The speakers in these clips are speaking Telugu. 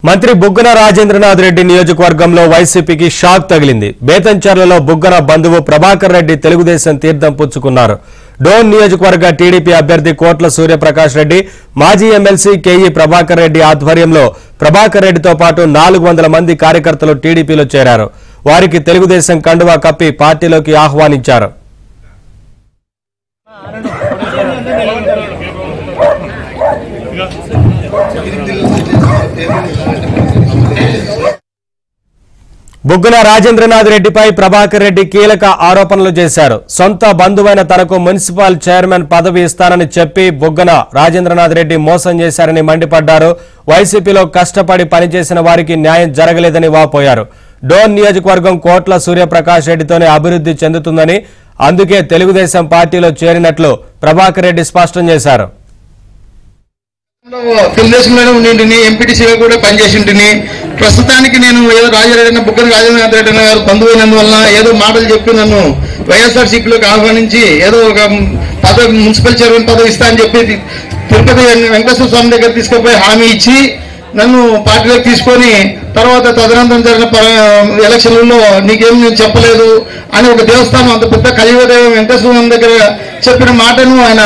మంత్రి బుగ్గన రాజేంద్రనాథ్ రెడ్డి నియోజకవర్గంలో వైసీపీకి షాక్ తగిలింది. బేతంచెర్లలో బుగ్గన బంధువు ప్రభాకర్ రెడ్డి తెలుగుదేశం తీర్థం పుచ్చుకున్నారు. డోన్ నియోజకవర్గ టీడీపీ అభ్యర్థి కోట్ల సూర్యప్రకాష్ రెడ్డి, మాజీ ఎమ్మెల్సీ కేఈ ప్రభాకర్ రెడ్డి ఆధ్వర్యంలో ప్రభాకర్ రెడ్డితో పాటు 400 మంది కార్యకర్తలు టీడీపీలో చేరారు. వారికి తెలుగుదేశం కండువా కప్పి పార్టీలోకి ఆహ్వానించారు. బుగ్గన రాజేంద్రనాథ్ రెడ్డిపై ప్రభాకర్ రెడ్డి కీలక ఆరోపణలు చేశారు. సొంత బంధువైన తనకు మున్సిపల్ చైర్మన్ పదవి ఇస్తానని చెప్పి బుగ్గన రాజేంద్రనాథ్ రెడ్డి మోసం చేశారని మండిపడ్డారు. వైసీపీలో కష్టపడి పనిచేసిన వారికి న్యాయం జరగలేదని వాపోయారు. డోన్ నియోజకవర్గం కోట్ల సూర్యప్రకాష్ రెడ్డితోనే అభివృద్ధి చెందుతుందని, అందుకే తెలుగుదేశం పార్టీలో చేరినట్లు ప్రభాకర్ రెడ్డి స్పష్టం చేశారు. తెలుగుదేశంలోనే ఉండింటిని, ఎంపీటీసీగా కూడా పనిచేసింటిని. ప్రస్తుతానికి నేను ఏదో బుగ్గన రాజేంద్రనాథ్ రెడ్డి గారు బంధువైనందువల్ల ఏదో మాటలు చెప్పి నన్ను వైఎస్ఆర్సీపీలోకి ఆహ్వానించి ఏదో ఒక పదవి, మున్సిపల్ చైర్మన్ పదవి ఇస్తా అని చెప్పి తిరుపతి వెంకటేశ్వర స్వామి దగ్గర తీసుకుపోయి హామీ ఇచ్చి నన్ను పార్టీలోకి తీసుకొని తర్వాత తదనంతరం జరిగిన ఎలక్షన్లలో నీకేం నేను చెప్పలేదు అని ఒక దేవస్థానం, అంత పెద్ద కలియుగదేవం వెంకటేశ్వర స్వామి దగ్గర చెప్పిన మాటను ఆయన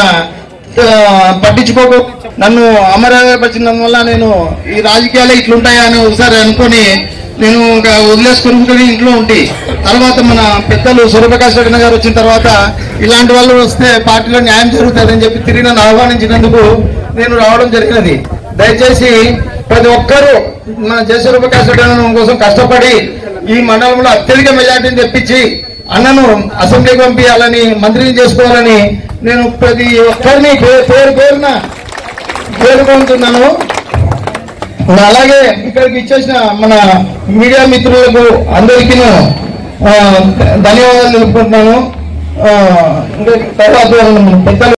పట్టించుకోకు నన్ను అమరపరిచినందువల్ల నేను ఈ రాజకీయాలే ఇట్లుంటాయా అని ఒకసారి అనుకొని నేను ఇంకా వదిలేసుకుని ఇంట్లో ఉండి, తర్వాత మన పెద్దలు సూర్యప్రకాష్ రెడ్డి గారు వచ్చిన తర్వాత ఇలాంటి వాళ్ళు వస్తే పార్టీలో న్యాయం జరుగుతుందని చెప్పి తిరిగి నన్ను ఆహ్వానించినందుకు నేను రావడం జరిగినది. దయచేసి ప్రతి ఒక్కరూ మన సూర్యప్రకాష్ రెడ్డి కోసం కష్టపడి ఈ మండలంలో అత్యధిక మెజార్టీని తెప్పించి అన్నను అసెంబ్లీకి పంపించాలని, మంత్రిని చేసుకోవాలని నేను ప్రతి ఒక్కరిని పేరున పేర్కొంటున్నాను. అలాగే ఇక్కడికి ఇచ్చేసిన మన మీడియా మిత్రులకు అందరికీ ధన్యవాదాలు తెలుపుకుంటున్నాను. తర్వాత పెద్దలు